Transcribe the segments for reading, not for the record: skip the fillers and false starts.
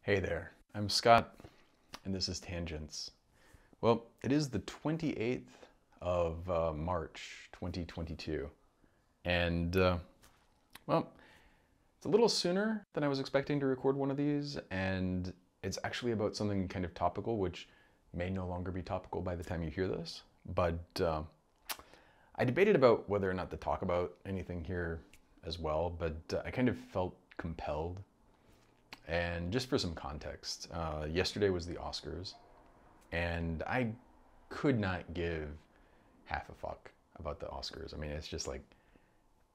Hey there, I'm Scott, and this is Tangents. Well, it is the 28th of March 2022, and well, it's a little sooner than I was expecting to record one of these, and it's actually about something kind of topical, which may no longer be topical by the time you hear this, but I debated about whether or not to talk about anything here as well, but I kind of felt compelled. And just for some context, yesterday was the Oscars, and I could not give half a fuck about the Oscars. I mean, it's just like,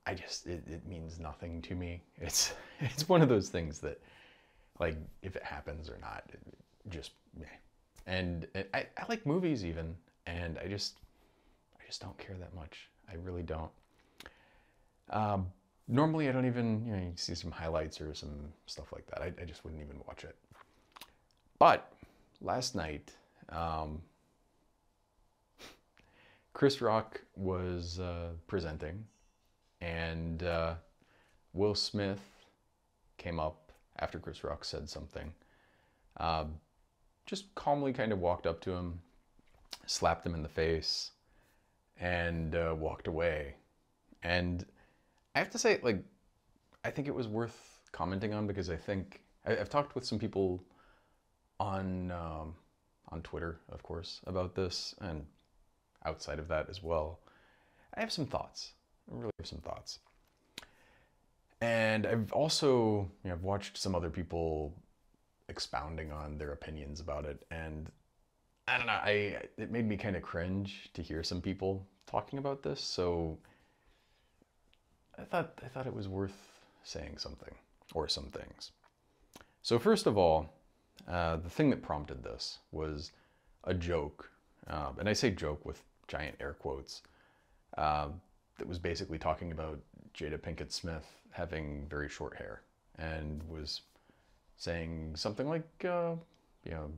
it means nothing to me. It's one of those things that, like, if it happens or not, it just meh. And I like movies even, and I just don't care that much. I really don't. Normally, I don't even, you see some highlights or some stuff like that. I just wouldn't even watch it. But last night, Chris Rock was presenting, and Will Smith came up after Chris Rock said something. Just calmly kind of walked up to him, slapped him in the face, and walked away. And I have to say, like, I think it was worth commenting on because I've talked with some people on Twitter, of course, about this, and outside of that as well. I have some thoughts. I really have some thoughts. And I've also, I've watched some other people expounding on their opinions about it, and I don't know, it made me kind of cringe to hear some people talking about this, so I thought it was worth saying something, or some things. So first of all, the thing that prompted this was a joke, and I say joke with giant air quotes, that was basically talking about Jada Pinkett Smith having very short hair, and was saying something like,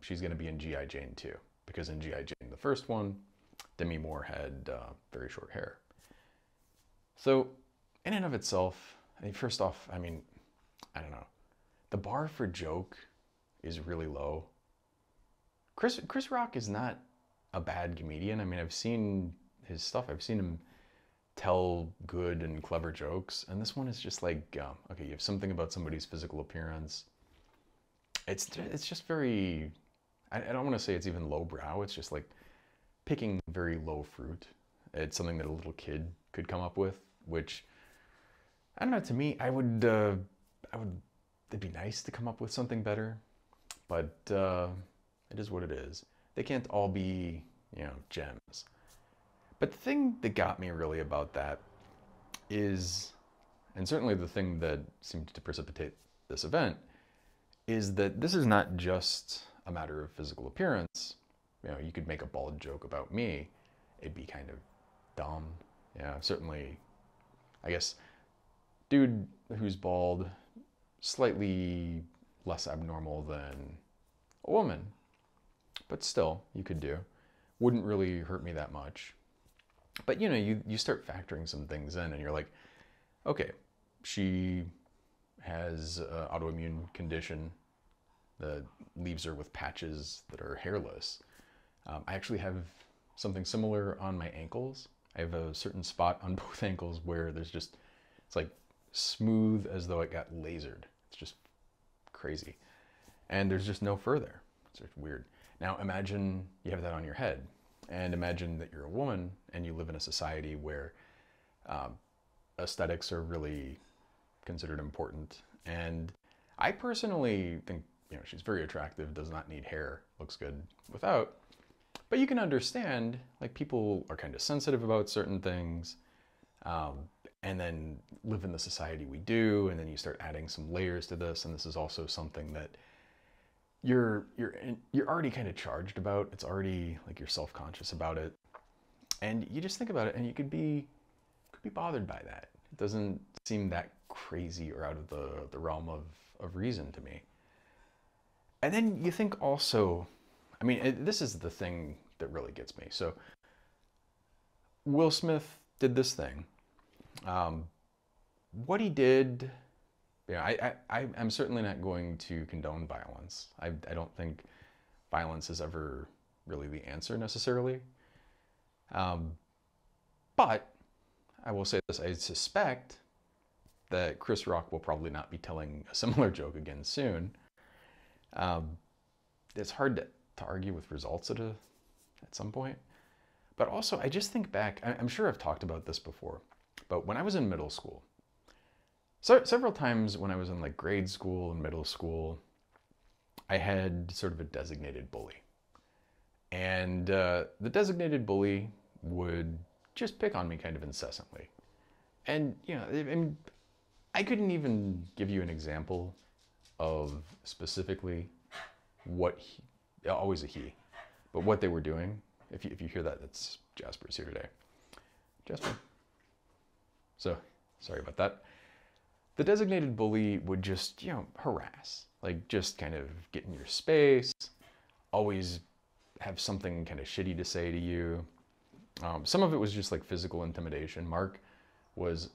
she's going to be in G.I. Jane 2, because in G.I. Jane, the first one, Demi Moore had very short hair. So in and of itself, first off, I don't know. The bar for joke is really low. Chris Rock is not a bad comedian. I mean, I've seen his stuff. I've seen him tell good and clever jokes. And this one is just like, okay, you have something about somebody's physical appearance. It's just very, I don't want to say it's even lowbrow. It's just like picking very low fruit. It's something that a little kid could come up with, which, I don't know, to me, it'd be nice to come up with something better, but it is what it is. They can't all be, gems. But the thing that got me really about that is, and certainly the thing that seemed to precipitate this event, is that this is not just a matter of physical appearance. You could make a bald joke about me. It'd be kind of dumb. Yeah, certainly, I guess, dude who's bald, slightly less abnormal than a woman, but still, you could do. Wouldn't really hurt me that much. But you start factoring some things in, and you're like, okay, she has an autoimmune condition that leaves her with patches that are hairless. I actually have something similar on my ankles. I have a certain spot on both ankles where it's like smooth as though it got lasered. It's just crazy. And there's just no fur there. It's just weird. Now imagine you have that on your head, and imagine that you're a woman and you live in a society where aesthetics are really considered important. And I personally think, she's very attractive, does not need hair, looks good without. But you can understand, like, people are kind of sensitive about certain things, and then live in the society we do, and then you start adding some layers to this, and this is also something that you're already kind of charged about. It's already like you're self-conscious about it, and you just think about it, and you could be bothered by that. It doesn't seem that crazy or out of the realm of reason to me. And then you think also, this is the thing that really gets me. So Will Smith did this thing. What he did I'm certainly not going to condone violence. I don't think violence is ever really the answer necessarily. Um, but I will say this, I suspect that Chris Rock will probably not be telling a similar joke again soon. Um, it's hard to argue with results at some point. But also, I just think back, I'm sure I've talked about this before, but when I was in middle school, several times when I was in like grade school and middle school, I had sort of a designated bully. And the designated bully would just pick on me kind of incessantly. And, I couldn't even give you an example of specifically what always a he, but what they were doing. If you hear that, that's Jasper's here today. Jasper. So, sorry about that. The designated bully would just, harass, like just kind of get in your space, always have something kind of shitty to say to you. Some of it was just like physical intimidation. Mark was,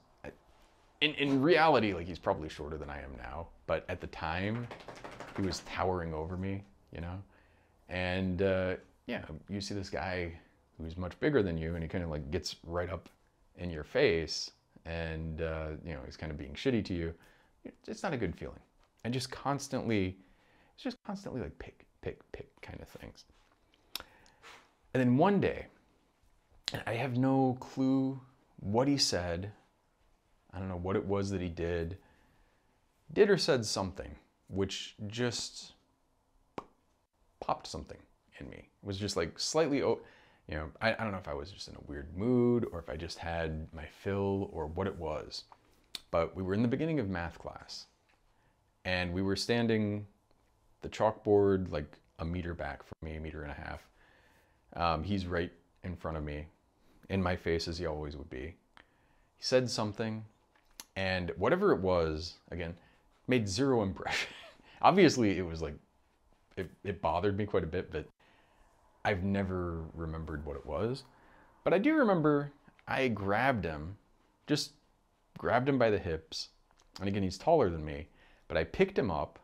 in reality, like he's probably shorter than I am now, but at the time, he was towering over me, And you see this guy who's much bigger than you, and he kind of like gets right up in your face, and he's kind of being shitty to you. It's not a good feeling. And it's just constantly like pick kind of things. And then one day, I have no clue what he said. I don't know what it was that he did or said something, which just popped something in me. It was just like slightly, I don't know if I was just in a weird mood or if I just had my fill or what it was. But we were in the beginning of math class and we were standing the chalkboard like a meter back from me, 1.5 meters. He's right in front of me, in my face as he always would be. He said something, and whatever it was, again, made zero impression. Obviously, it was like, it bothered me quite a bit, but I've never remembered what it was. But I do remember I just grabbed him by the hips. And again, he's taller than me, but I picked him up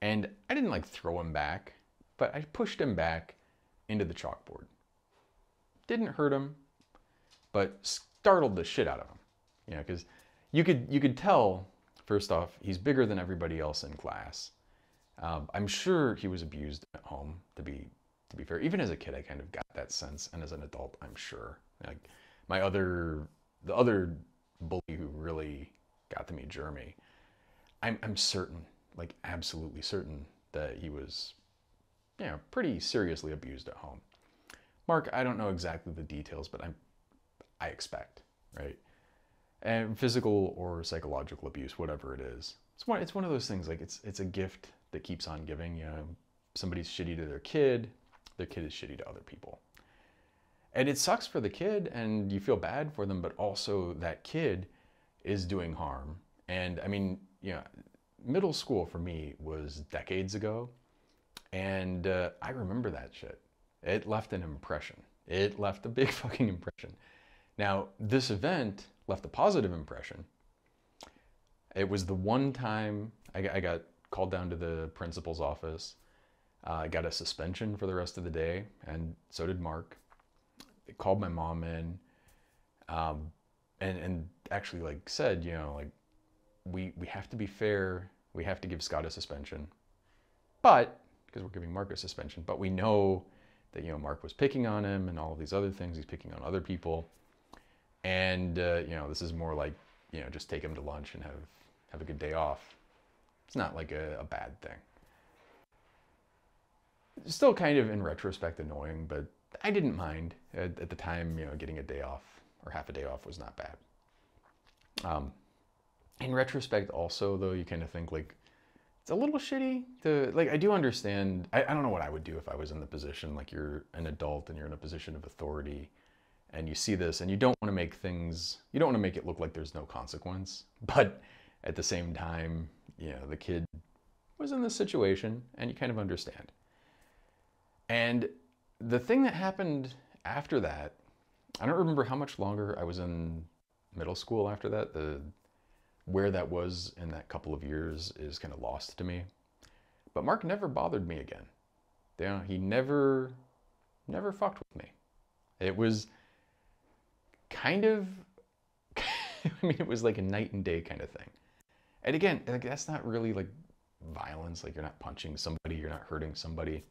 and I didn't like throw him back, but I pushed him back into the chalkboard. Didn't hurt him, but startled the shit out of him. Because you could tell, first off, he's bigger than everybody else in class. I'm sure he was abused at home, to be fair. Even as a kid, I kind of got that sense, and as an adult, I'm sure. Like the other bully who really got to me, Jeremy, I'm certain, like absolutely certain, that he was, pretty seriously abused at home. Mark, I don't know exactly the details, but I expect, right? And physical or psychological abuse, whatever it is, it's one of those things. Like it's a gift that keeps on giving. Somebody's shitty to their kid is shitty to other people, and it sucks for the kid, and you feel bad for them, but also that kid is doing harm. And I mean, middle school for me was decades ago, and I remember that shit. It left an impression. It left a big fucking impression. Now, this event left a positive impression. It was the one time I got called down to the principal's office. I got a suspension for the rest of the day, and so did Mark. They called my mom in, and actually like said, like we have to be fair. We have to give Scott a suspension, but because we're giving Mark a suspension, but we know that Mark was picking on him and all of these other things. He's picking on other people, and this is more like just take him to lunch and have a good day off. It's not like a bad thing. Still kind of in retrospect annoying, but I didn't mind at the time. Getting a day off or half a day off was not bad. In retrospect, also though, you kind of think like it's a little shitty to like. I do understand. I don't know what I would do if I was in the position. Like you're an adult and you're in a position of authority, and you see this, and you don't want to make things. You don't want to make it look like there's no consequence, but at the same time, the kid was in this situation, and you kind of understand. And the thing that happened after that, I don't remember how much longer I was in middle school after that. where that was in that couple of years is kind of lost to me. But Mark never bothered me again. You know, he never fucked with me. It was kind of, I mean, it was like a night and day kind of thing. And again, like, that's not really like violence. Like, you're not punching somebody, you're not hurting somebody.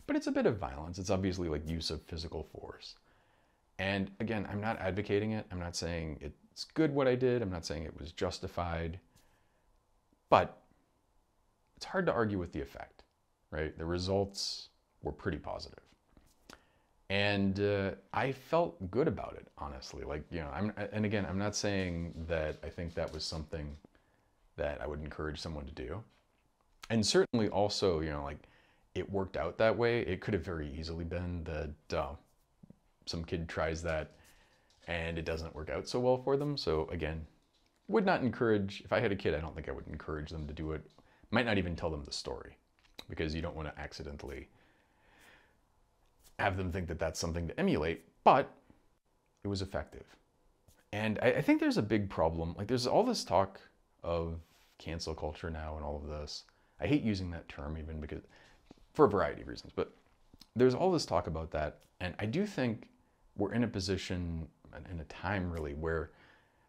But it's a bit of violence. It's obviously like use of physical force. And again, I'm not advocating it. I'm not saying it's good what I did. I'm not saying it was justified. But it's hard to argue with the effect, right? The results were pretty positive. And I felt good about it, honestly. Like, you know, and again, I'm not saying that I think that was something that I would encourage someone to do. And certainly also, you know, like, it worked out that way. It could have very easily been that some kid tries that and it doesn't work out so well for them. So again, would not encourage, if I had a kid, I don't think I would encourage them to do it. Might not even tell them the story, because you don't want to accidentally have them think that that's something to emulate, but it was effective. And I think there's a big problem. Like, there's all this talk of cancel culture now and all of this. I hate using that term even because, for a variety of reasons, but there's all this talk about that. And I do think we're in a position, in a time really, where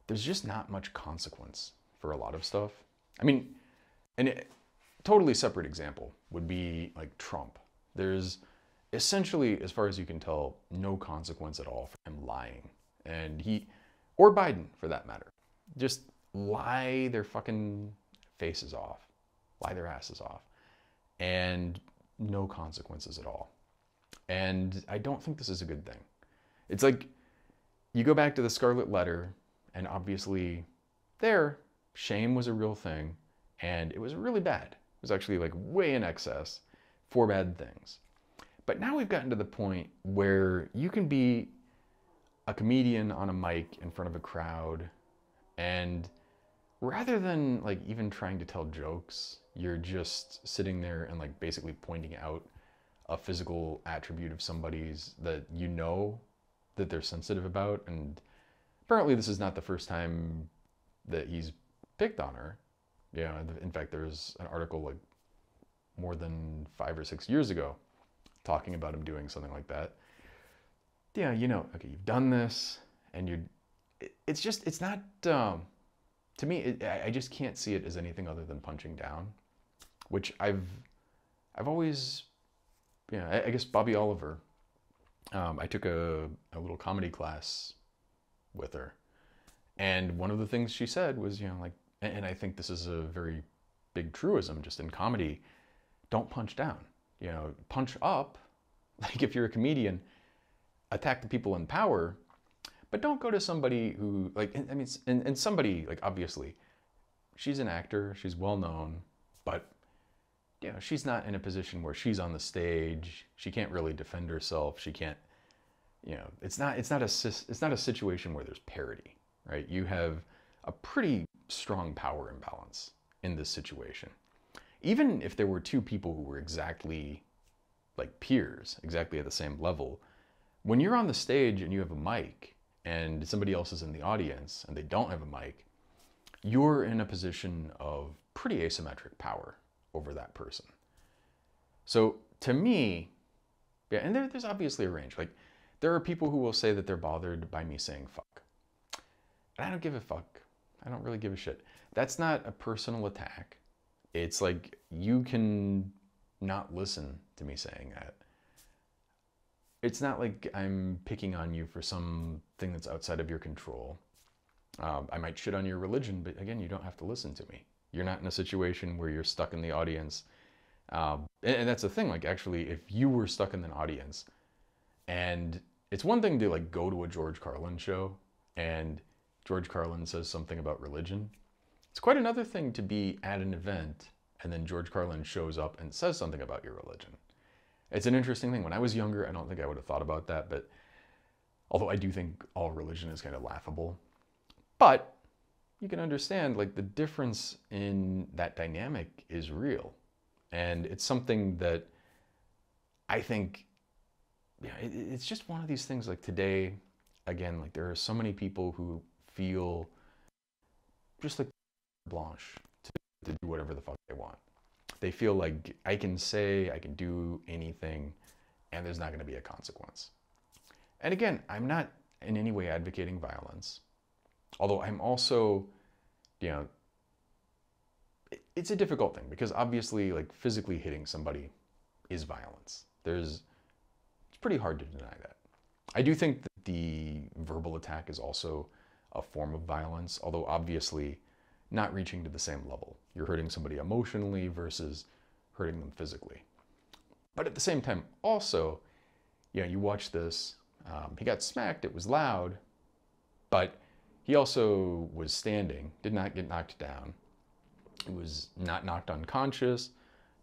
there's just not much consequence for a lot of stuff. I mean, and a totally separate example would be like Trump. There's essentially, as far as you can tell, no consequence at all for him lying. And or Biden for that matter, just lie their fucking faces off, lie their asses off, and no consequences at all. And I don't think this is a good thing. It's like, you go back to the Scarlet Letter, and obviously there, shame was a real thing, and it was really bad. It was actually like way in excess for bad things. But now we've gotten to the point where you can be a comedian on a mic in front of a crowd, and rather than like even trying to tell jokes, you're just sitting there and like basically pointing out a physical attribute of somebody's that you know that they're sensitive about. And apparently this is not the first time that he's picked on her. Yeah, in fact, there's an article like more than 5 or 6 years ago talking about him doing something like that. Yeah, you know, okay, you've done this, and it's not, to me, I just can't see it as anything other than punching down, which I've always, yeah, I guess Bobby Oliver, I took a little comedy class with her, and one of the things she said was, you know, like, and I think this is a very big truism just in comedy, don't punch down, you know, punch up, like if you're a comedian, attack the people in power, but don't go to somebody who, like, I mean, and somebody, like, obviously, she's an actor, she's well known, but, you know, she's not in a position where she's on the stage, she can't really defend herself, she can't, you know, it's not a situation where there's parity, right? You have a pretty strong power imbalance in this situation. Even if there were two people who were exactly like peers, exactly at the same level, when you're on the stage and you have a mic and somebody else is in the audience and they don't have a mic, you're in a position of pretty asymmetric power over that person. So to me, yeah, and there's obviously a range. Like, there are people who will say that they're bothered by me saying fuck. And I don't give a fuck. I don't really give a shit. That's not a personal attack. It's like, you can not listen to me saying that. It's not like I'm picking on you for something that's outside of your control. I might shit on your religion, but again, you don't have to listen to me. You're not in a situation where you're stuck in the audience. And that's the thing, like, actually, if you were stuck in an audience, and it's one thing to like go to a George Carlin show and George Carlin says something about religion. It's quite another thing to be at an event and then George Carlin shows up and says something about your religion. It's an interesting thing. When I was younger, I don't think I would have thought about that, but although I do think all religion is kind of laughable, but you can understand, like, the difference in that dynamic is real. And it's something that I think, yeah, it's just one of these things. Like, today, again, like, there are so many people who feel just like blanche to do whatever the fuck they want. They feel like I can say, I can do anything, and there's not going to be a consequence. And again, I'm not in any way advocating violence, although I'm also, you know, it's a difficult thing because obviously, like, physically hitting somebody is violence. It's pretty hard to deny that. I do think that the verbal attack is also a form of violence, although obviously not reaching to the same level. You're hurting somebody emotionally versus hurting them physically. But at the same time, also, you know, you watch this, he got smacked, it was loud, but he also was standing, did not get knocked down. He was not knocked unconscious,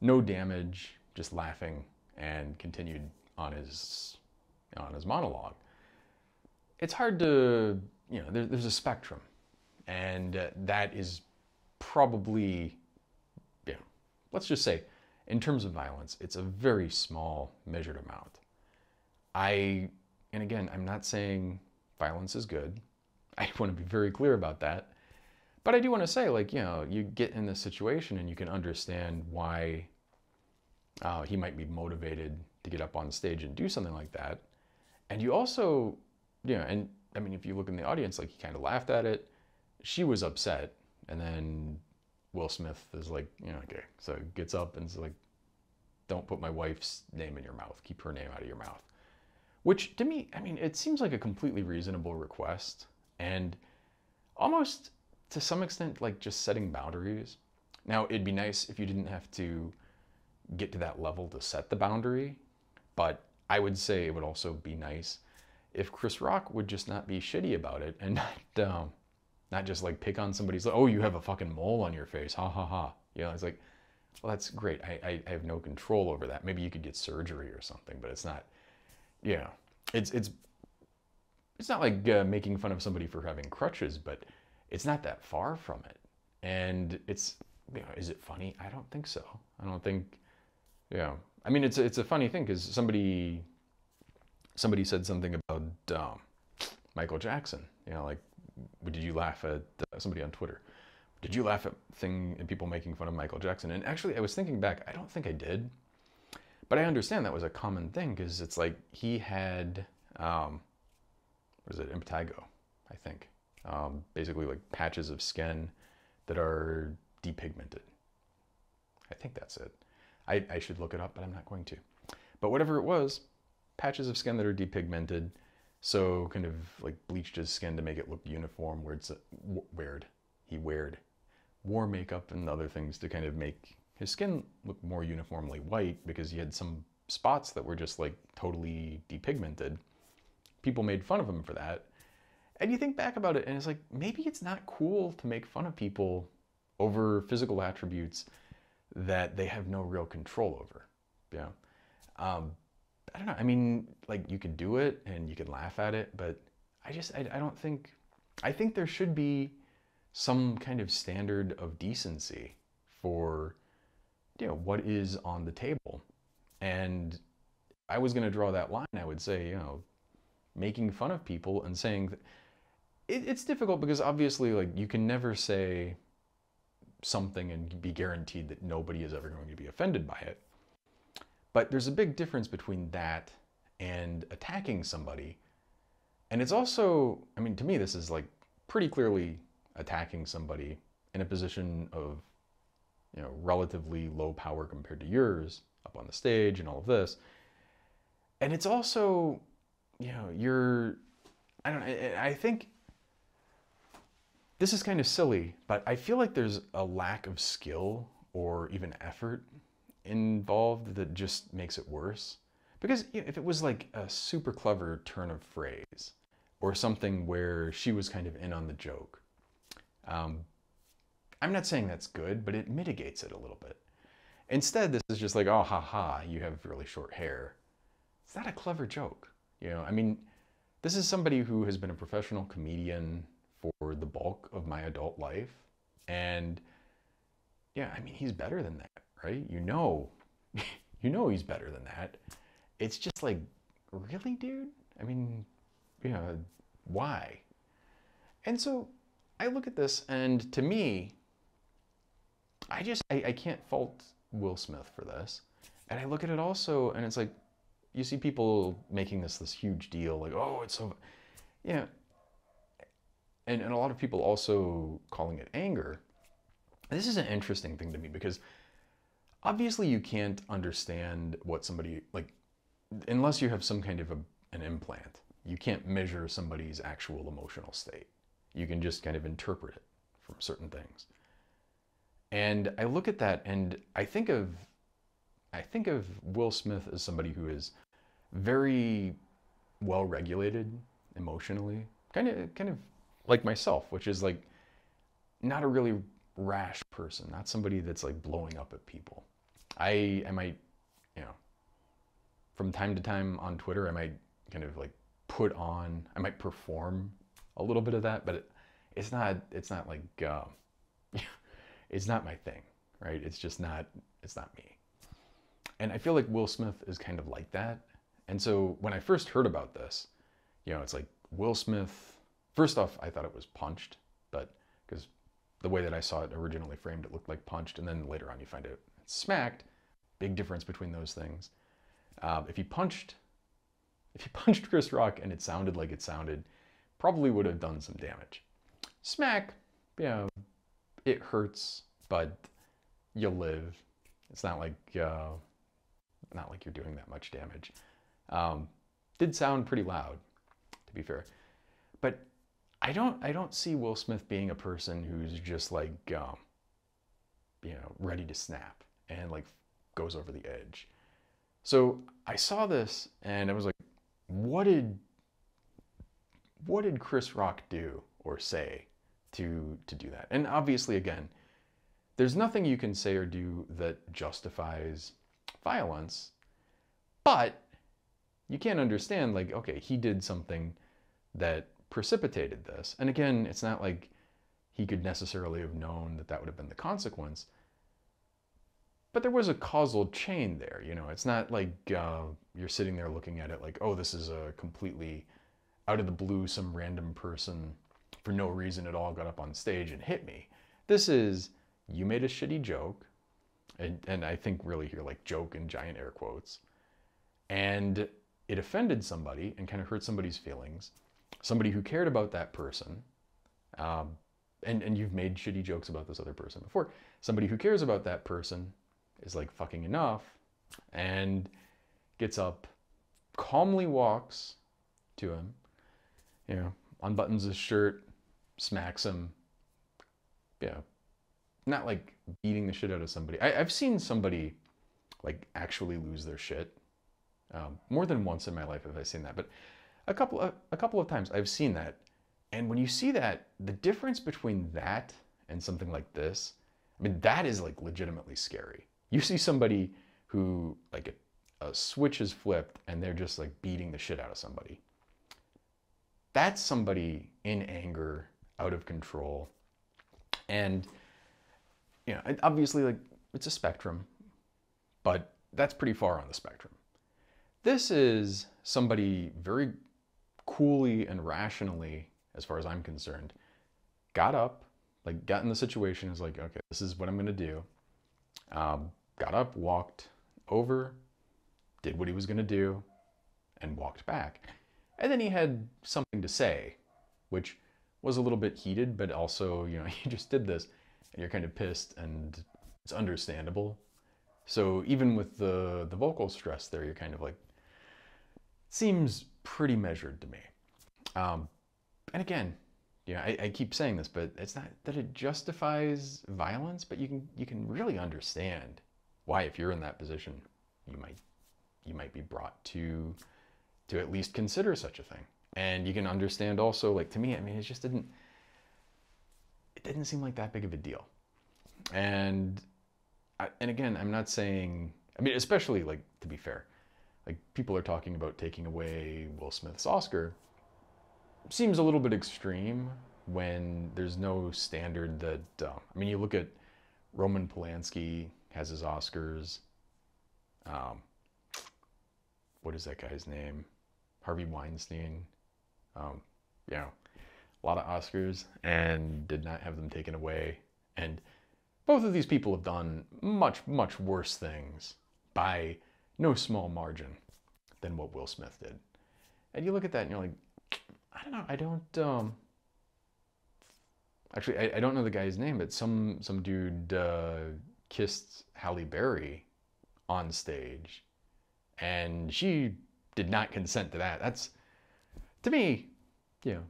no damage, just laughing, and continued on his monologue. It's hard to, you know, there's a spectrum, and that is probably, you know, let's just say, in terms of violence, it's a very small measured amount. And again, I'm not saying violence is good. I want to be very clear about that. But I do want to say, like, you know, you get in this situation and you can understand why he might be motivated to get up on stage and do something like that. And you also, you know, and I mean, if you look in the audience, like, he kind of laughed at it. She was upset. And then Will Smith is like, you know, okay, so gets up and is like, don't put my wife's name in your mouth. Keep her name out of your mouth. Which, to me, I mean, it seems like a completely reasonable request. And almost, to some extent, like, just setting boundaries. Now, it'd be nice if you didn't have to get to that level to set the boundary. But I would say it would also be nice if Chris Rock would just not be shitty about it and not just, like, pick on somebody's, like, oh, you have a fucking mole on your face, ha ha ha. You know, it's like, well, that's great. I have no control over that. Maybe you could get surgery or something, but it's not, you know, it's not like making fun of somebody for having crutches, but it's not that far from it. And it's, you know, is it funny? I don't think so. I don't think, you know, I mean, it's a funny thing because somebody said something about Michael Jackson. You know, like, did you laugh at somebody on Twitter? Did you laugh at people making fun of Michael Jackson? And actually, I was thinking back, I don't think I did. But I understand that was a common thing because it's like he had, what is it, impetigo, I think. Basically like patches of skin that are depigmented. I think that's it. I should look it up, but I'm not going to. But whatever it was, patches of skin that are depigmented, so kind of like bleached his skin to make it look uniform, he wore makeup and other things to kind of make his skin look more uniformly white because he had some spots that were just like totally depigmented. People made fun of him for that. And you think back about it and it's like, maybe it's not cool to make fun of people over physical attributes that they have no real control over. You know? I don't know. I mean, like, you could do it and you could laugh at it, but I don't think, I think there should be some kind of standard of decency for, you know, what is on the table. And I was going to draw that line. I would say, you know, making fun of people and saying that it's difficult because obviously, like, you can never say something and be guaranteed that nobody is ever going to be offended by it. But there's a big difference between that and attacking somebody. And it's also, I mean, to me, this is like pretty clearly attacking somebody in a position of, you know, relatively low power compared to yours up on the stage and all of this. And it's also, you know, I don't know, I think this is kind of silly, but I feel like there's a lack of skill or even effort involved that just makes it worse. Because, you know, if it was like a super clever turn of phrase or something where she was kind of in on the joke, I'm not saying that's good, but it mitigates it a little bit. Instead, this is just like, oh, haha, you have really short hair. It's not a clever joke. You know, I mean, this is somebody who has been a professional comedian for the bulk of my adult life. And yeah, I mean, he's better than that, right? You know he's better than that. It's just like, really, dude? I mean, you know, why? And so I look at this, and to me, I can't fault Will Smith for this. And I look at it also, and it's like, you see people making this huge deal, like, oh, it's so, yeah. And a lot of people also calling it anger. This is an interesting thing to me because obviously you can't understand what somebody, like, unless you have some kind of an implant. You can't measure somebody's actual emotional state. You can just kind of interpret it from certain things. And I look at that and I think of Will Smith as somebody who is very well regulated emotionally, kind of like myself, which is like not a really rash person, not somebody that's like blowing up at people. I might, you know, from time to time on Twitter, I might kind of like I might perform a little bit of that, but it's not like, it's not my thing, right? It's not me. And I feel like Will Smith is kind of like that. And so when I first heard about this, it's like Will Smith, first off, I thought it was punched, but because the way that I saw it originally framed, it looked like punched. And then later on you find out it's smacked. Big difference between those things. If he punched Chris Rock and it sounded like it sounded, probably would have done some damage. Smack, it hurts, but you'll live. It's not like you're doing that much damage. Did sound pretty loud, to be fair, but I don't see Will Smith being a person who's just like ready to snap and like goes over the edge. So I saw this and I was like, what did Chris Rock do or say to do that? And obviously, again, there's nothing you can say or do that justifies violence, but you can't understand, like, okay, he did something that precipitated this. And again, it's not like he could necessarily have known that would have been the consequence, but there was a causal chain there. It's not like you're sitting there looking at it like, oh, this is a completely out of the blue, some random person for no reason at all got up on stage and hit me. This is, you made a shitty joke, and I think really here, like, joke in giant air quotes, and it offended somebody and kind of hurt somebody's feelings, somebody who cared about that person, and you've made shitty jokes about this other person before. Somebody who cares about that person is like fucking enough and gets up, calmly walks to him, unbuttons his shirt, smacks him, not like beating the shit out of somebody. I've seen somebody like actually lose their shit. More than once in my life have I seen that, but a couple of times I've seen that. And when you see that, the difference between that and something like this, I mean, that is like legitimately scary. You see somebody who like a switch is flipped and they're just like beating the shit out of somebody. That's somebody in anger, out of control. And obviously, like, it's a spectrum, but that's pretty far on the spectrum. This is somebody very coolly and rationally, as far as I'm concerned, got up, like got in the situation, is like, okay, this is what I'm going to do. Got up, walked over, did what he was going to do, and walked back. And then he had something to say, which was a little bit heated, but also, he just did this, and you're kind of pissed, and it's understandable. So even with the vocal stress there, you're kind of like, seems pretty measured to me. And again, I keep saying this, but it's not that it justifies violence, but you can really understand why, if you're in that position, you might be brought to at least consider such a thing. And you can understand also, like, to me, I mean, it didn't seem like that big of a deal. And again, I'm not saying, I mean, especially, like, to be fair, like, people are talking about taking away Will Smith's Oscar. Seems a little bit extreme when there's no standard that, I mean, you look at Roman Polanski has his Oscars. What is that guy's name? Harvey Weinstein. A lot of Oscars and did not have them taken away. And Both of these people have done much, much worse things by no small margin than what Will Smith did. And you look at that and you're like, I don't know, actually, I don't know the guy's name, but some dude kissed Halle Berry on stage, and she did not consent to that. That's, to me,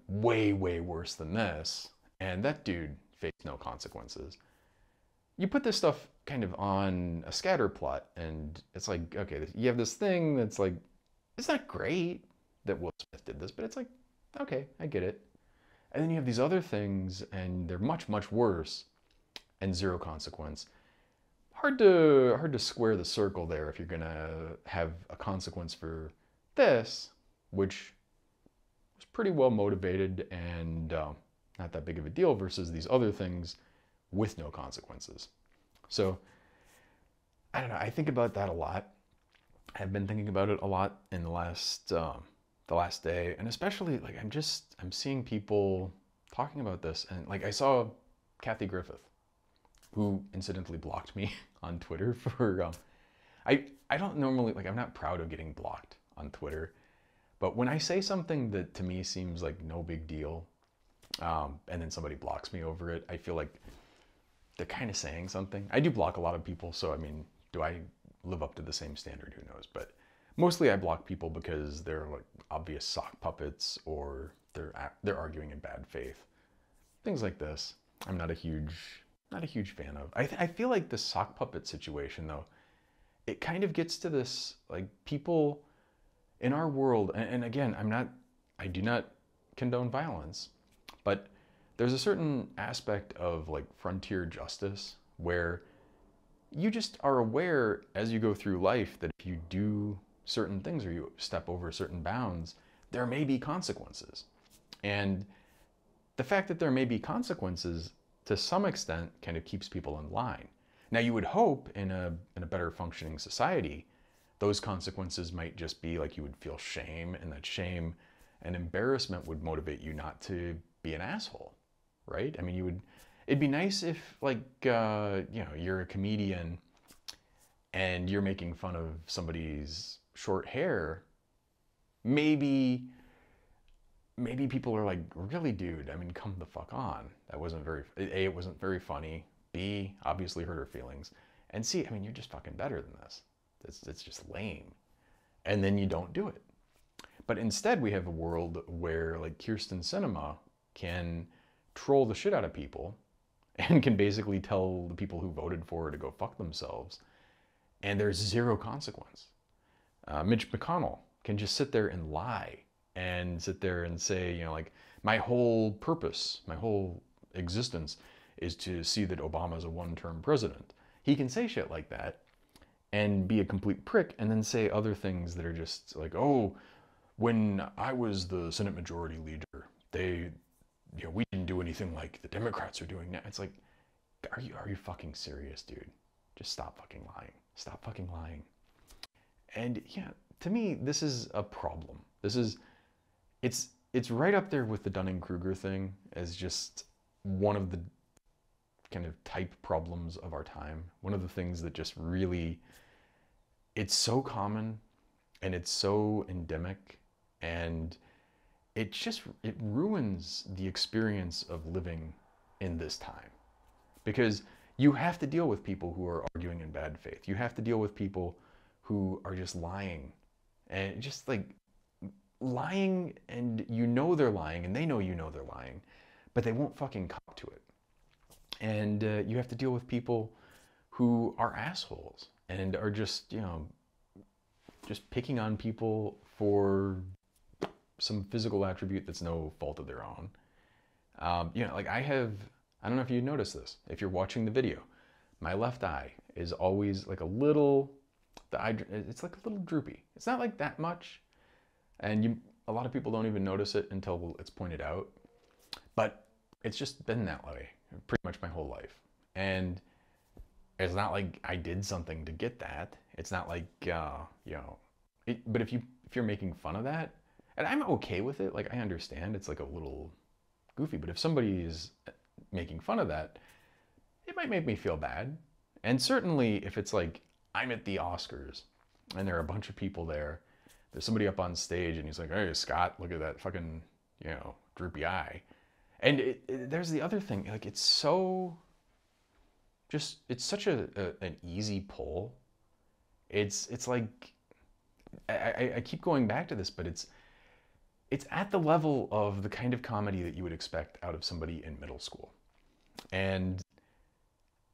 way, way worse than this. And that dude faced no consequences. You put this stuff kind of on a scatter plot, and it's like, okay, you have this thing that's like, it's not great that Will Smith did this, but it's like, okay, I get it. And then you have these other things, and they're much, much worse, and zero consequence. Hard to square the circle there if you're gonna have a consequence for this, which was pretty well motivated and not that big of a deal, versus these other things with no consequences. So I don't know. I think about that a lot. I've been thinking about it a lot in the last day, and especially like I'm seeing people talking about this, and like I saw Kathy Griffith, who incidentally blocked me on Twitter for I don't normally, like, I'm not proud of getting blocked on Twitter, but when I say something that to me seems like no big deal, and then somebody blocks me over it, I feel like they're kind of saying something. I do block a lot of people, so I mean, do I live up to the same standard? Who knows? But mostly I block people because they're like obvious sock puppets, or they're arguing in bad faith. Things like this, I'm not a huge fan of. I feel like the sock puppet situation, though, it kind of gets to this, like, people in our world, and again, I do not condone violence, but there's a certain aspect of like frontier justice where you just are aware as you go through life that if you do certain things or you step over certain bounds, there may be consequences. And the fact that there may be consequences to some extent kind of keeps people in line. Now, you would hope in a better functioning society, those consequences might just be like you would feel shame, and that shame and embarrassment would motivate you not to be an asshole, right? I mean, it'd be nice if, like, you're a comedian and you're making fun of somebody's short hair. Maybe people are like, really, dude, I mean, come the fuck on. That wasn't very, A, it wasn't very funny. B, obviously hurt her feelings. And C, I mean, you're just fucking better than this. It's just lame. And then you don't do it. But instead, we have a world where, like, Kirsten Sinema can troll the shit out of people and can basically tell the people who voted for her to go fuck themselves. And there's zero consequence. Mitch McConnell can just sit there and lie and sit there and say, like, my whole purpose, my whole existence is to see that Obama's a one-term president. He can say shit like that and be a complete prick, and then say other things that are just like, oh, when I was the Senate Majority Leader, we didn't do anything like the Democrats are doing now. It's like, are you fucking serious, dude? Just stop fucking lying. Stop fucking lying. And yeah, to me, this is a problem. It's right up there with the Dunning-Kruger thing as just one of the kind of type problems of our time. One of the things that just really, it's so common and it's so endemic, and it ruins the experience of living in this time. Because you have to deal with people who are arguing in bad faith. You have to deal with people who are just lying, and just like lying, and they're lying, and they know they're lying, but they won't fucking cop to it. And you have to deal with people who are assholes and are just, just picking on people for some physical attribute that's no fault of their own. Like I don't know if you noticed this, if you're watching the video, my left eye is always like it's like a little droopy. It's not like that much, and a lot of people don't even notice it until it's pointed out, but it's just been that way pretty much my whole life. And it's not like I did something to get that. It's not like, but if you're making fun of that, and I'm okay with it, like I understand it's like a little goofy, but if somebody is making fun of that, it might make me feel bad. And certainly if it's like I'm at the Oscars and there are a bunch of people there, there's somebody up on stage and he's like, hey, Scott, look at that fucking, droopy eye. And there's the other thing, like it's so just, it's such an easy pull. It's like, I keep going back to this, but it's at the level of the kind of comedy that you would expect out of somebody in middle school. And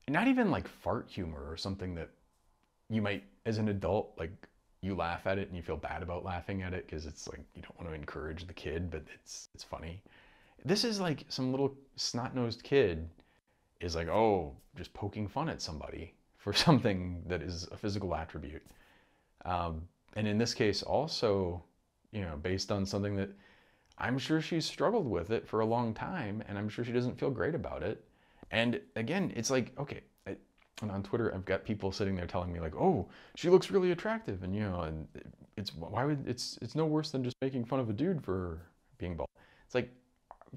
not even like fart humor or something that you might, as an adult, like you laugh at it and you feel bad about laughing at it because it's like you don't want to encourage the kid, but it's funny. This is like some little snot-nosed kid is like, oh, just poking fun at somebody for something that is a physical attribute. And in this case also, based on something that I'm sure she's struggled with it for a long time, and I'm sure she doesn't feel great about it. And again, it's like, okay, and on Twitter, I've got people sitting there telling me like, oh, she looks really attractive. And, and it's no worse than just making fun of a dude for being bald. It's like,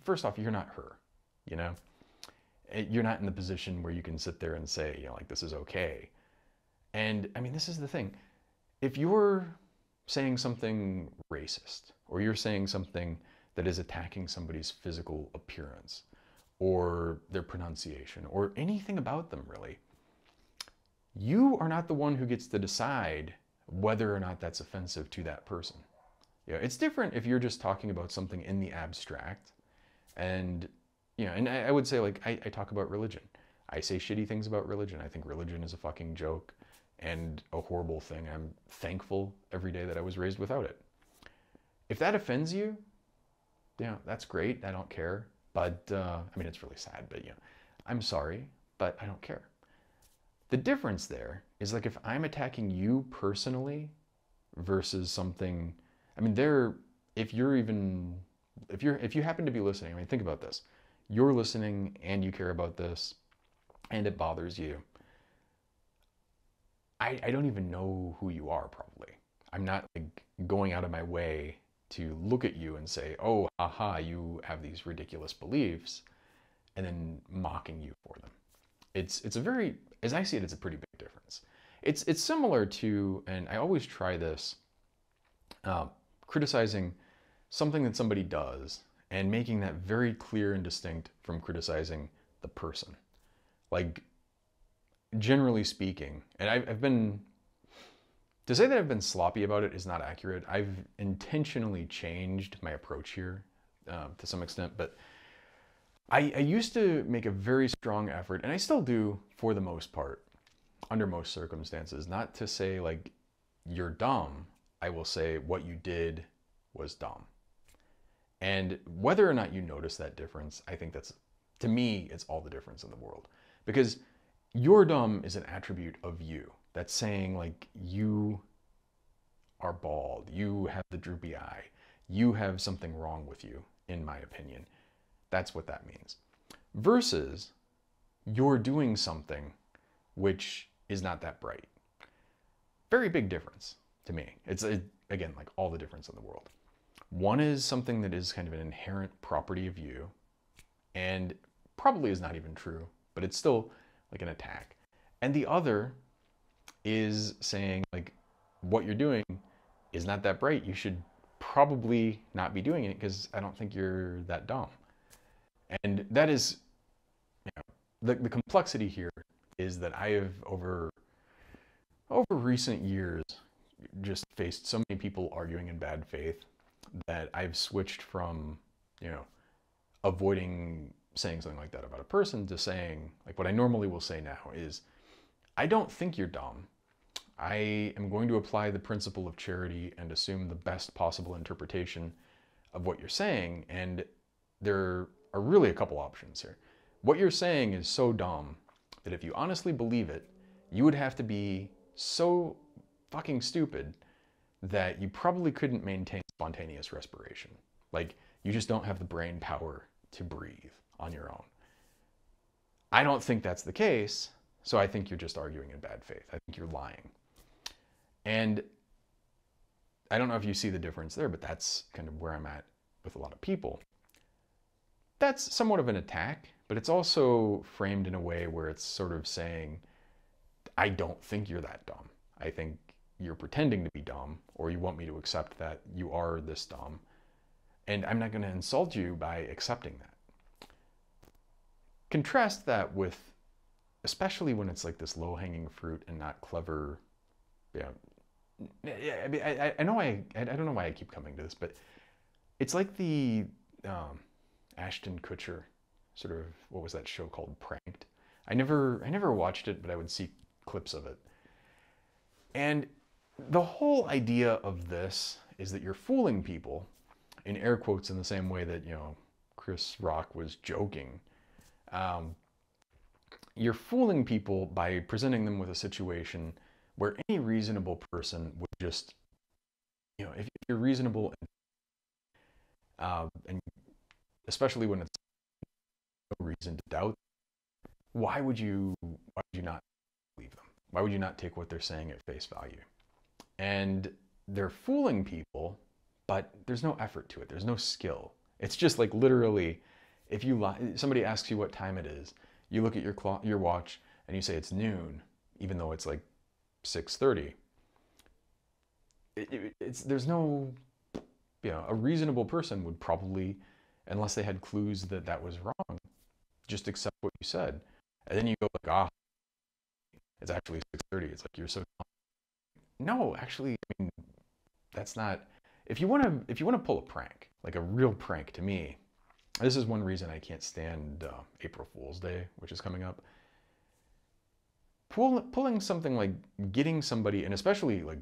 first off, you're not her, You're not in the position where you can sit there and say, like, this is okay. And I mean, this is the thing. If you're saying something racist, or you're saying something that is attacking somebody's physical appearance, or their pronunciation, or anything about them really, you are not the one who gets to decide whether or not that's offensive to that person. It's different if you're just talking about something in the abstract. And, and I would say, like, I talk about religion. I say shitty things about religion. I think religion is a fucking joke and a horrible thing. I'm thankful every day that I was raised without it. If that offends you, that's great. I don't care. But, I mean, it's really sad, but, I'm sorry, but I don't care. The difference there is, like, if I'm attacking you personally versus something, I mean, if you happen to be listening, I mean, think about this. You're listening and you care about this and it bothers you. I don't even know who you are, probably. I'm not like going out of my way to look at you and say, oh, haha, you have these ridiculous beliefs, and then mocking you for them. It's a very, as I see it, it's a pretty big difference. It's similar to, and I always try this, criticizing something that somebody does and making that very clear and distinct from criticizing the person. Like, generally speaking, and I've been, to say that I've been sloppy about it is not accurate. I've intentionally changed my approach here to some extent, but I used to make a very strong effort, and I still do for the most part, under most circumstances, not to say like, you're dumb. I will say what you did was dumb. And whether or not you notice that difference, I think that's, to me, it's all the difference in the world. Because you're dumb is an attribute of you. That's saying like, you are bald, you have the droopy eye, you have something wrong with you, in my opinion. That's what that means. Versus, you're doing something which is not that bright. Very big difference to me. It's, again, like all the difference in the world. One is something that is kind of an inherent property of you, and probably is not even true, but it's still like an attack. And the other is saying like, what you're doing is not that bright. You should probably not be doing it because I don't think you're that dumb. And that is, the complexity here is that I have over recent years just faced so many people arguing in bad faith that I've switched from, avoiding saying something like that about a person to saying, like, what I normally will say now is, I don't think you're dumb. I am going to apply the principle of charity and assume the best possible interpretation of what you're saying. And there are really a couple options here. What you're saying is so dumb that if you honestly believe it, you would have to be so fucking stupid that you probably couldn't maintain spontaneous respiration. Like, you just don't have the brain power to breathe on your own. I don't think that's the case, so I think you're just arguing in bad faith. I think you're lying. And I don't know if you see the difference there, but that's kind of where I'm at with a lot of people. That's somewhat of an attack but it's also framed in a way where it's sort of saying, I don't think you're that dumb. I think you're pretending to be dumb, or you want me to accept that you are this dumb, and I'm not going to insult you by accepting that. Contrast that with, especially when it's like this low-hanging fruit and not clever, yeah. I mean, I know I don't know why I keep coming to this, but it's like the Ashton Kutcher sort of, what was that show called, Pranked? I never watched it, but I would see clips of it. And the whole idea of this is that you're fooling people, in air quotes, in the same way that, Chris Rock was joking. You're fooling people by presenting them with a situation where any reasonable person would just, if you're reasonable, and especially when it's no reason to doubt, why would you not believe them? Why would you not take what they're saying at face value? And they're fooling people, but there's no effort to it. There's no skill. It's just like literally, if somebody asks you what time it is, you look at your watch and you say it's noon, even though it's like 6:30. There's no, a reasonable person would probably, unless they had clues that that was wrong, just accept what you said. And then you go like, it's actually 6:30. It's like, you're so dumb. No, actually, I mean, that's not, if you want to pull a prank, like a real prank, to me, this is one reason I can't stand April Fool's Day, which is coming up. Pulling something like getting somebody, and especially like,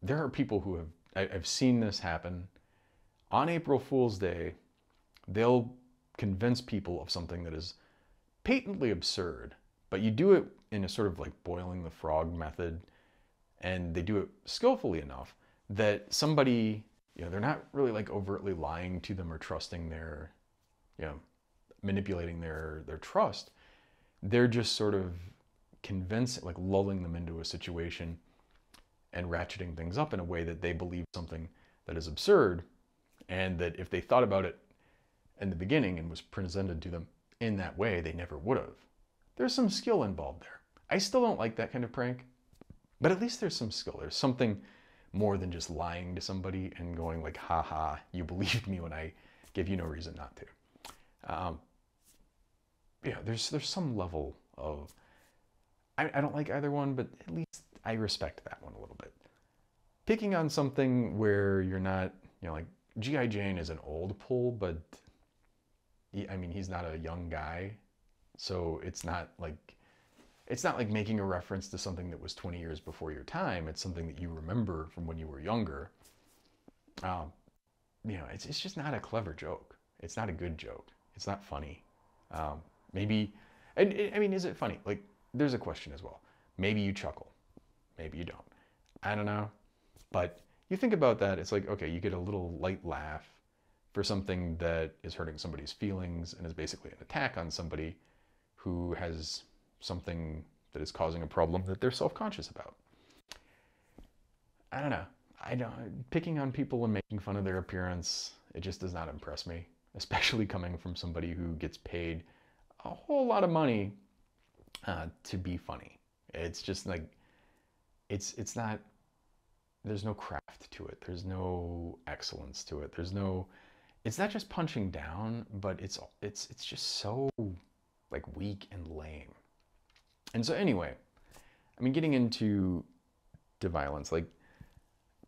there are people who I've seen this happen on April Fool's Day. They'll convince people of something that is patently absurd, but you do it in a sort of like boiling the frog method, and they do it skillfully enough that somebody, they're not really like overtly lying to them or trusting their, manipulating their trust. They're just sort of convincing, like lulling them into a situation and ratcheting things up in a way that they believe something that is absurd, and that if they thought about it in the beginning and was presented to them in that way, they never would have. There's some skill involved there. I still don't like that kind of prank, but at least there's some skill. There's something more than just lying to somebody and going like, ha ha, you believed me when I gave you no reason not to. There's some level of, I don't like either one, but at least I respect that one a little bit. Picking on something where you're not, like G.I. Jane is an old pull, but he's not a young guy, so it's not like making a reference to something that was 20 years before your time. It's something that you remember from when you were younger. It's just not a clever joke. It's not a good joke. It's not funny. Maybe, and I mean, is it funny? Like, there's a question as well. Maybe you chuckle. Maybe you don't. I don't know. But you think about that, it's like, okay, you get a little light laugh for something that is hurting somebody's feelings and is basically an attack on somebody who has something that is causing a problem that they're self-conscious about. I don't know. Picking on people and making fun of their appearance, it just does not impress me, especially coming from somebody who gets paid a whole lot of money to be funny. It's just like, it's not, there's no craft to it. There's no excellence to it. It's not just punching down, but it's just so like weak and lame. And so anyway, I mean, getting into violence, like,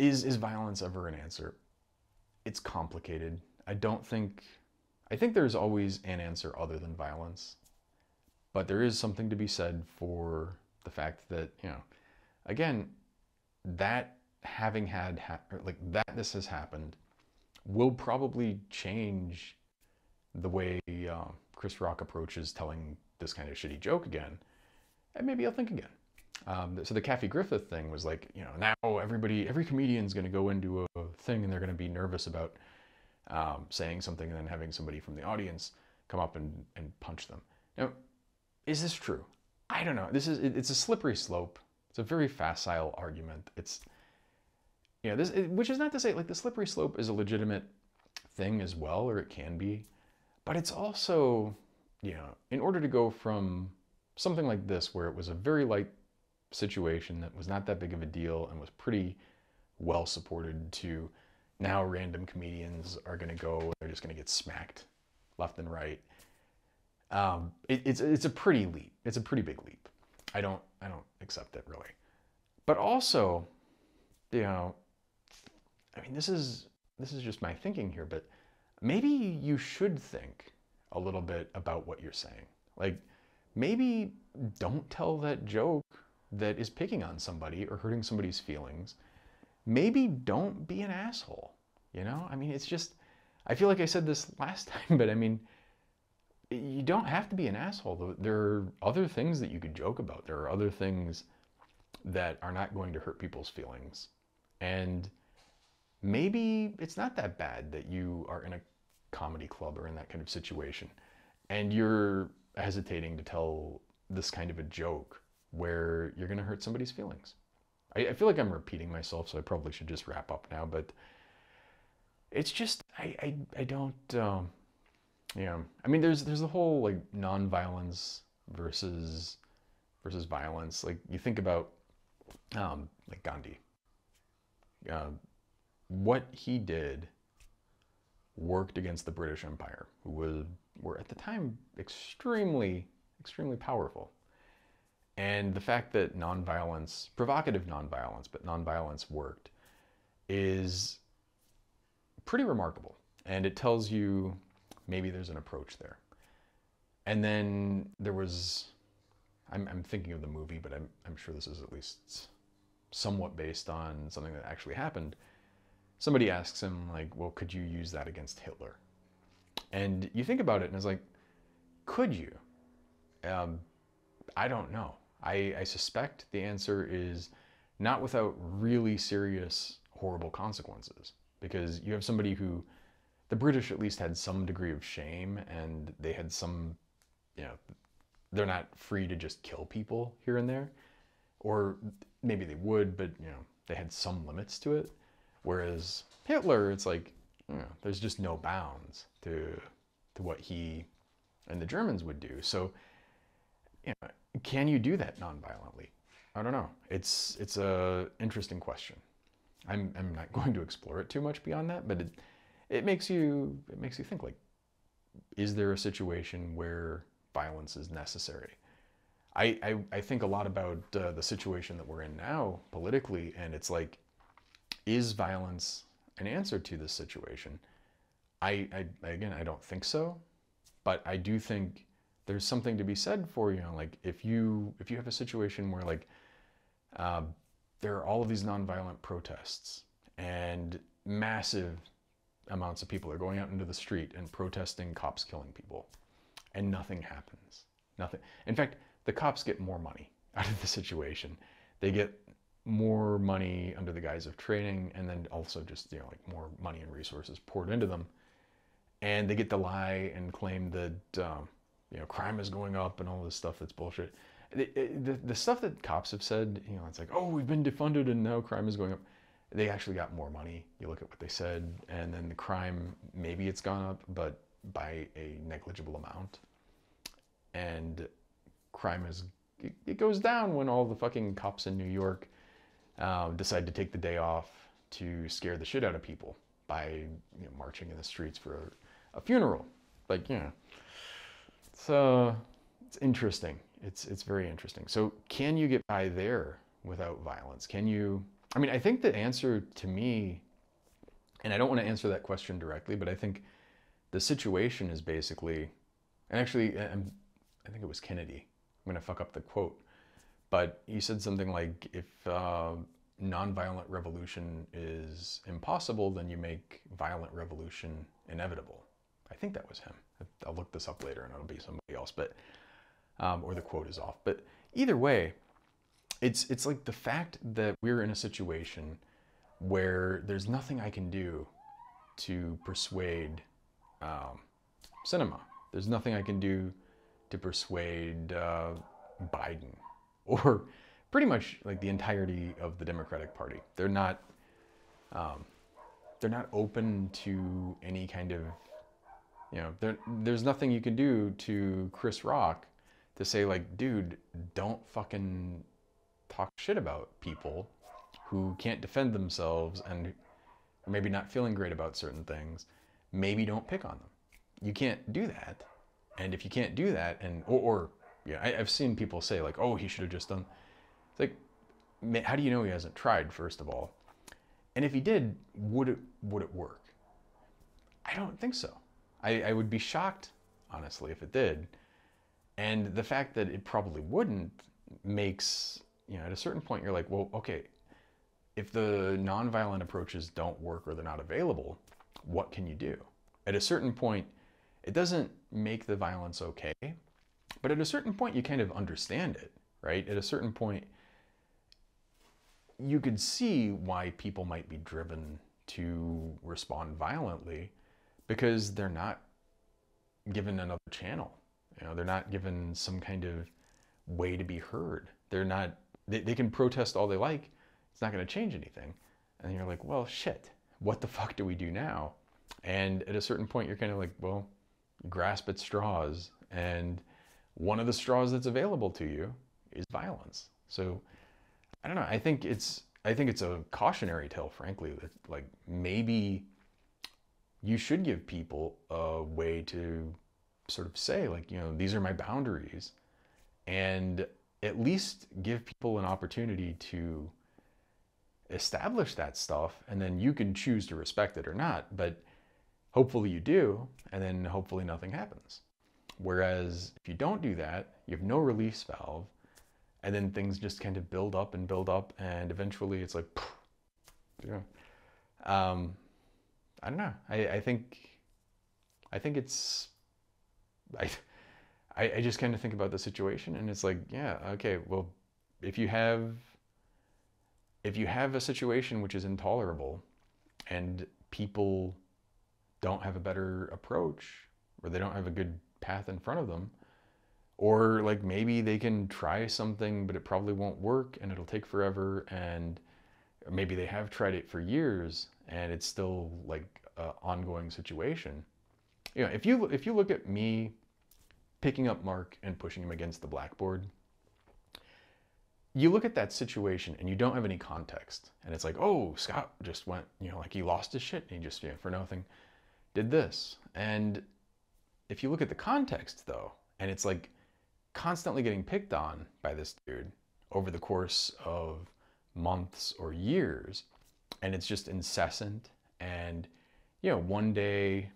is violence ever an answer? It's complicated. I think there's always an answer other than violence, but there is something to be said for the fact that, again, that this has happened will probably change the way Chris Rock approaches telling this kind of shitty joke again, and maybe I'll think again. So the Kathy Griffith thing was like, now every comedian's going to go into a thing and they're going to be nervous about saying something and then having somebody from the audience come up and punch them. Now, is this true? I don't know. It's a slippery slope. It's a very facile argument. It's, which is not to say, like, the slippery slope is a legitimate thing as well, or it can be, but it's also, in order to go from something like this, where it was a very light situation that was not that big of a deal and was pretty well supported, to now random comedians are going to go, they're just going to get smacked left and right. It's a pretty leap. It's a pretty big leap. I don't accept it really. But also, I mean, this is just my thinking here, but maybe you should think a little bit about what you're saying. Like, maybe don't tell that joke that is picking on somebody or hurting somebody's feelings. Maybe don't be an asshole. I mean, it's just, I feel like I said this last time, but I mean, you don't have to be an asshole. There are other things that you could joke about. There are other things that are not going to hurt people's feelings. And maybe it's not that bad that you are in a comedy club or in that kind of situation and you're hesitating to tell this kind of a joke where you're going to hurt somebody's feelings. I feel like I'm repeating myself, so I probably should just wrap up now, but it's just, I don't, I mean, there's the whole like nonviolence versus violence. Like, you think about like Gandhi. What he did worked against the British Empire, who were at the time extremely powerful. And the fact that nonviolence, provocative nonviolence, but nonviolence worked, is pretty remarkable. And it tells you maybe there's an approach there. And then there was, I'm thinking of the movie, but I'm sure this is at least somewhat based on something that actually happened. Somebody asks him, like, well, could you use that against Hitler? And you think about it, and it's like, could you? I don't know. I suspect the answer is not without really serious, horrible consequences. Because you have somebody who, the British at least had some degree of shame, and they had some, they're not free to just kill people here and there. Or maybe they would, but, they had some limits to it. Whereas Hitler, it's like, there's just no bounds to what he and the Germans would do. So, can you do that non-violently? I don't know. It's a interesting question. I'm not going to explore it too much beyond that, but it makes you think, like, is there a situation where violence is necessary? I think a lot about the situation that we're in now politically, and it's like, is violence an answer to this situation? Again, I don't think so, but I do think there's something to be said for, like, if you have a situation where, like, there are all of these nonviolent protests and massive amounts of people are going out into the street and protesting cops killing people, and nothing happens. Nothing. In fact, the cops get more money out of the situation. They get more money under the guise of training, and then also just, like, more money and resources poured into them. And they get to lie and claim that, crime is going up and all this stuff that's bullshit. The stuff that cops have said, it's like, oh, we've been defunded and now crime is going up. They actually got more money. You look at what they said, and then the crime, maybe it's gone up, but by a negligible amount. And crime it goes down when all the fucking cops in New York decide to take the day off to scare the shit out of people by marching in the streets for a funeral. Like, it's interesting. It's very interesting. So can you get by there without violence? Can you? I mean, I think the answer to me, and I don't want to answer that question directly, but I think the situation is basically, and actually, I think it was Kennedy. I'm going to fuck up the quote, but he said something like, if nonviolent revolution is impossible, then you make violent revolution inevitable. I think that was him. I'll look this up later and it'll be somebody else, but or the quote is off. But either way, it's like the fact that we're in a situation where there's nothing I can do to persuade cinema. There's nothing I can do to persuade Biden, or pretty much like the entirety of the Democratic Party. They're not open to any kind of there's nothing you can do to Chris Rock to say like, dude, don't fucking talk shit about people who can't defend themselves and are maybe not feeling great about certain things. Maybe don't pick on them. You can't do that. And if you can't do that, I've seen people say like, oh, he should have just done. It's like, how do you know he hasn't tried, first of all? And if he did, would it work? I don't think so. I would be shocked, honestly, if it did. And the fact that it probably wouldn't makes, at a certain point, you're like, well, okay, if the nonviolent approaches don't work or they're not available, what can you do? At a certain point, it doesn't make the violence okay, but at a certain point, you kind of understand it, right? At a certain point, you could see why people might be driven to respond violently because they're not given another channel. They're not given some kind of way to be heard. They can protest all they like. It's not going to change anything. And you're like, well, shit, what the fuck do we do now? And at a certain point, you're kind of like, well, grasp at straws. And one of the straws that's available to you is violence. So I don't know. I think it's a cautionary tale, frankly, that like maybe you should give people a way to sort of say like, these are my boundaries, and at least give people an opportunity to establish that stuff, and then you can choose to respect it or not, but hopefully you do, and then hopefully nothing happens. Whereas if you don't do that, you have no release valve, and then things just kind of build up, and eventually it's like, I don't know. I think it's, I just kind of think about the situation, and it's like, yeah, okay, well, if you have a situation which is intolerable and people don't have a better approach, or they don't have a good path in front of them, or like maybe they can try something but it probably won't work and it'll take forever, and maybe they have tried it for years and it's still like an ongoing situation. If you look at me picking up Mark and pushing him against the blackboard, you look at that situation and you don't have any context, and it's like, oh, Scott just went, like he lost his shit and he just, for nothing did this. And if you look at the context though, and it's like constantly getting picked on by this dude over the course of months or years, and it's just incessant, and one day,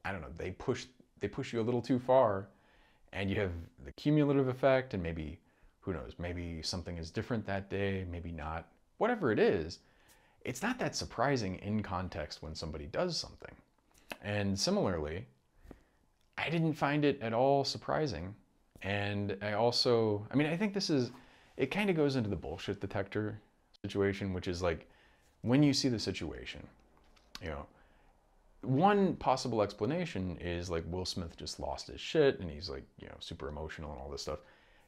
I don't know, they push you a little too far, and you have the cumulative effect, and maybe, who knows, maybe something is different that day, maybe not. Whatever it is, it's not that surprising in context when somebody does something. And similarly, I didn't find it at all surprising. And I think it kind of goes into the bullshit detector situation, which is like, when you see the situation, one possible explanation is like Will Smith just lost his shit and he's like, super emotional and all this stuff.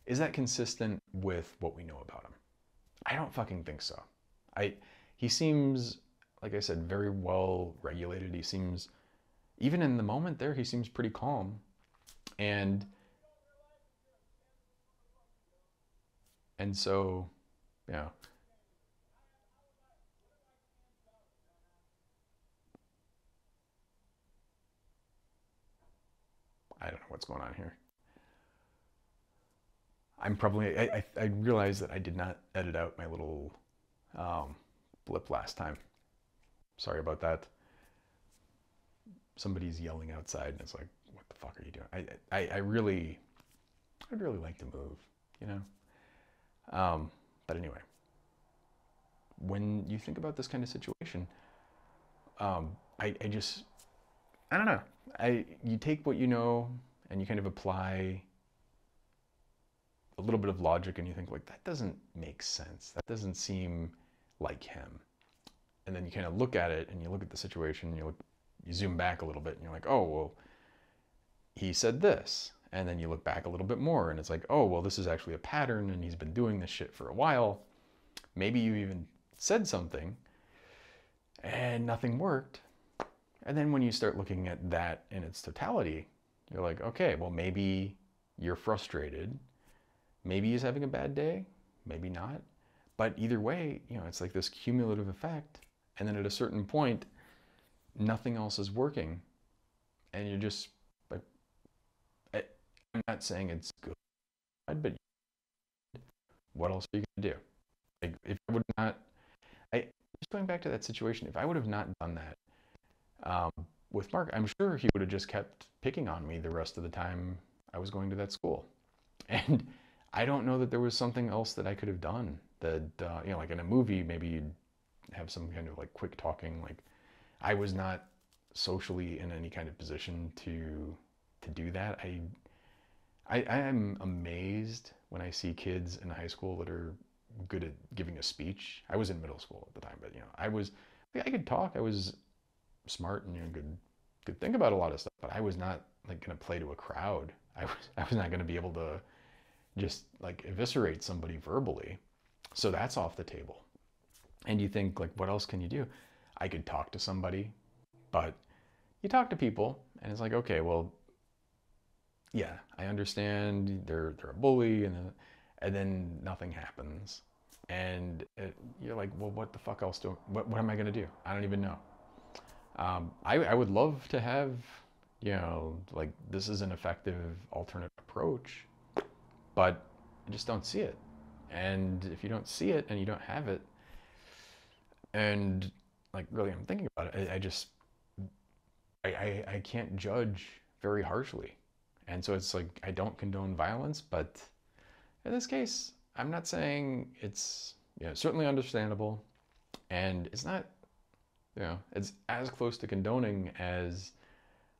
Is that consistent with what we know about him? I don't fucking think so. He seems, like I said, very well regulated. He seems, even in the moment there, he seems pretty calm. And so, I don't know what's going on here. I realized that I did not edit out my little blip last time. Sorry about that. Somebody's yelling outside and it's like, what the fuck are you doing? I'd really like to move, But anyway, when you think about this kind of situation, I don't know. You take what you know and you kind of apply a little bit of logic, and you think like, that doesn't make sense. That doesn't seem like him. And then you kind of look at it and you look at the situation and you zoom back a little bit and you're like, oh, well, he said this. And then you look back a little bit more and it's like, oh, well, this is actually a pattern and he's been doing this shit for a while. Maybe you even said something and nothing worked. And then when you start looking at that in its totality, you're like, okay, well, maybe you're frustrated. Maybe he's having a bad day, maybe not. But either way, it's like this cumulative effect. And then at a certain point, nothing else is working. And you're just, like, I'm not saying it's good, but what else are you going to do? Like, if I would not, just going back to that situation, if I would have not done that with Mark, I'm sure he would have just kept picking on me the rest of the time I was going to that school. And I don't know that there was something else that I could have done that, like in a movie, maybe you'd have some kind of like quick talking. Like, I was not socially in any kind of position to do that. I am amazed when I see kids in high school that are good at giving a speech. I was in middle school at the time, but I could talk. I was smart and could think about a lot of stuff, but I was not like going to play to a crowd. I was not going to be able to just like eviscerate somebody verbally. So that's off the table. And you think, like, what else can you do? I could talk to somebody, but you talk to people and it's like, okay, well, yeah, I understand they're a bully, and then nothing happens. And you're like, well, what the fuck else what am I going to do? I don't even know. I would love to have, like, this is an effective alternate approach, but I just don't see it. And if you don't see it and you don't have it, and like really I'm thinking about it, I can't judge very harshly. And so it's like, I don't condone violence, but in this case, I'm not saying it's, certainly understandable. And it's not, it's as close to condoning as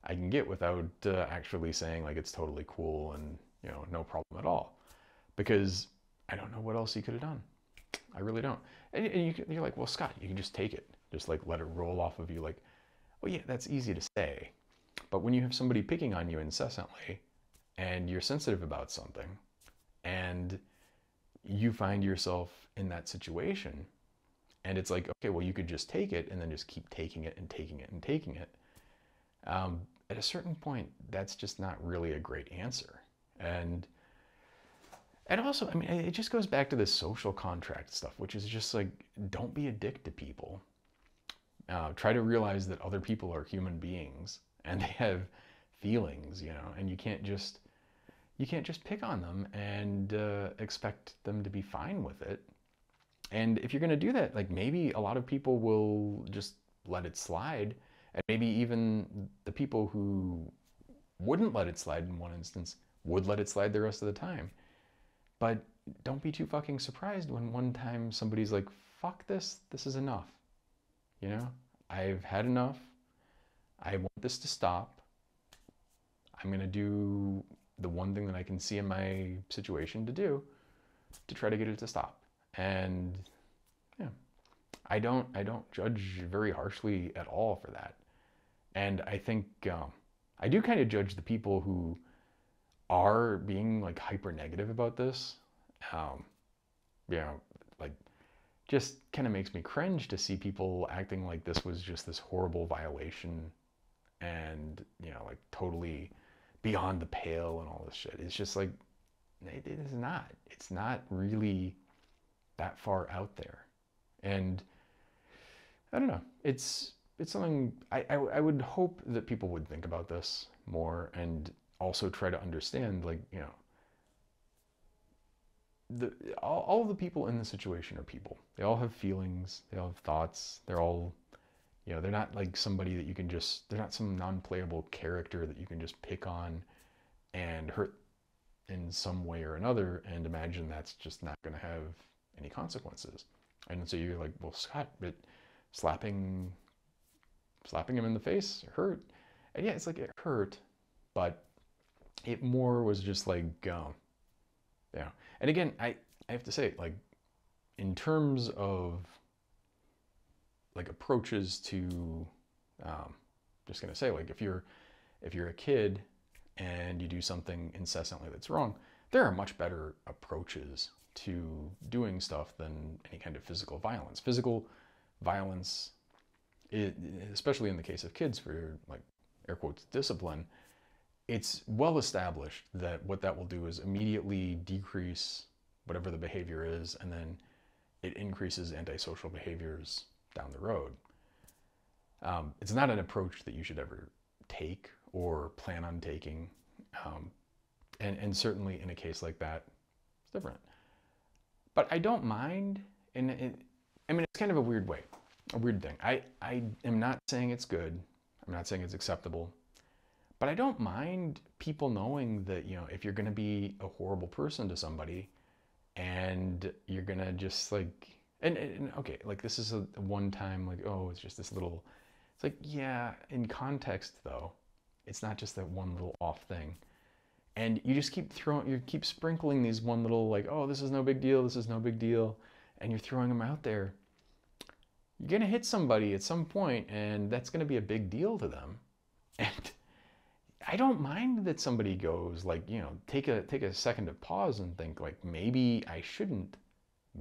I can get without actually saying like it's totally cool and, no problem at all. Because I don't know what else he could have done. I really don't. And you're like, well, Scott, you can just take it. Just like let it roll off of you. Like, well, yeah, that's easy to say. But when you have somebody picking on you incessantly and you're sensitive about something and you find yourself in that situation and it's like, okay, well, you could just take it and then just keep taking it and taking it and taking it. At a certain point, that's just not really a great answer. And also, I mean, it just goes back to this social contract stuff, which is just like, don't be a dick to people. Try to realize that other people are human beings and they have feelings, and you can't just pick on them and expect them to be fine with it. And if you're going to do that, like, maybe a lot of people will just let it slide, and maybe even the people who wouldn't let it slide in one instance would let it slide the rest of the time. But don't be too fucking surprised when one time somebody's like, fuck this is enough. I've had enough. I want this to stop. I'm going to do the one thing that I can see in my situation to do to try to get it to stop. And yeah, I don't judge very harshly at all for that. And I think I do kind of judge the people who are being like hyper negative about this. Like, just kind of makes me cringe to see people acting like this was just this horrible violation and, like totally beyond the pale and all this shit. It's just like, it is not. It's not really that far out there. And I don't know. It's something I would hope that people would think about this more and also try to understand, like, all of the people in the situation are people. They all have feelings. They all have thoughts. They're all, they're not like somebody that you can just, they're not some non-playable character that you can just pick on and hurt in some way or another and imagine that's just not going to have any consequences. And so you're like, well, Scott, but slapping him in the face hurt. And yeah, it's like, it hurt, but it more was just like, yeah. And again, I have to say, like, in terms of like approaches to, just gonna say, like, if you're a kid and you do something incessantly that's wrong, there are much better approaches to doing stuff than any kind of physical violence. Physical violence it, especially in the case of kids for like air quotes discipline, it's well established that what that will do is immediately decrease whatever the behavior is, and then it increases antisocial behaviors down the road. It's not an approach that you should ever take or plan on taking. And certainly in a case like that, it's different. But I don't mind, I mean, it's kind of a weird way, a weird thing. I am not saying it's good. I'm not saying it's acceptable. But I don't mind people knowing that, if you're going to be a horrible person to somebody and you're going to just like, and okay, like this is a one time, like, oh, it's just this little, it's like, yeah, in context though, it's not just that one little off thing. And you just you keep sprinkling these one little like, oh, this is no big deal, this is no big deal. And you're throwing them out there. You're going to hit somebody at some point and that's going to be a big deal to them. And I don't mind that somebody goes like, take a second to pause and think like, maybe I shouldn't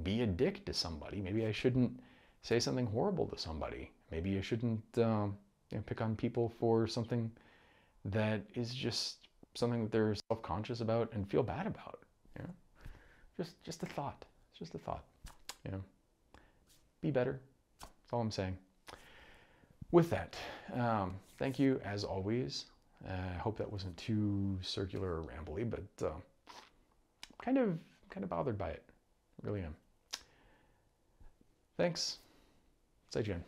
be a dick to somebody. Maybe I shouldn't say something horrible to somebody. Maybe I shouldn't pick on people for something that is just something that they're self-conscious about and feel bad about. Just a thought. It's just a thought. Be better. That's all I'm saying. With that, thank you as always. I hope that wasn't too circular or rambly, but kind of bothered by it. I really am. Thanks. 再见。